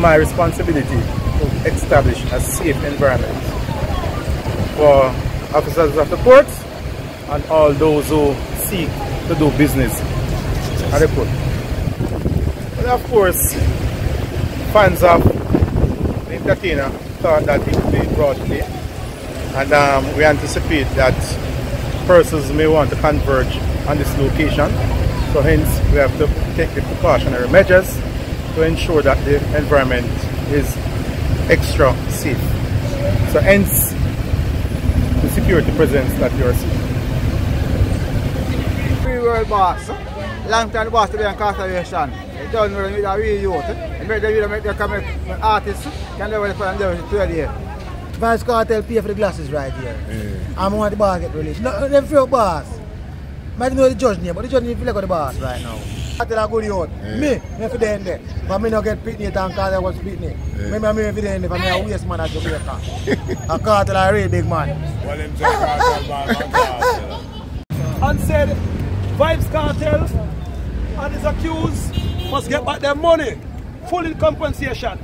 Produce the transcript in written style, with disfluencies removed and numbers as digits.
my responsibility to establish a safe environment for officers of the port and all those who seek to do business at the port. But of course, fans of the entertainer thought that it would be broadly, and we anticipate that persons may want to converge on this location, so hence we have to take the precautionary measures to ensure that the environment is extra safe. So hence the security presence that you are seeing. Free world boss, long time boss to be on conservation. They don't know with a real youth. They make them come artists, can they put them there to here. Vybz Kartel pay for the glasses right here. I'm on the bar get released. No, them few boss. I don't know the judge name, but the judge name feel like the boss right now. I tell a good youth. Me for them there. But me not get pitney and cause I was pitney. Me for them there, but me a waste man at Jamaica. A Kartel a real big man. Well, him say Kartel man, Kartel. And said Vybz Kartel and his accused must get back their money, full in compensation.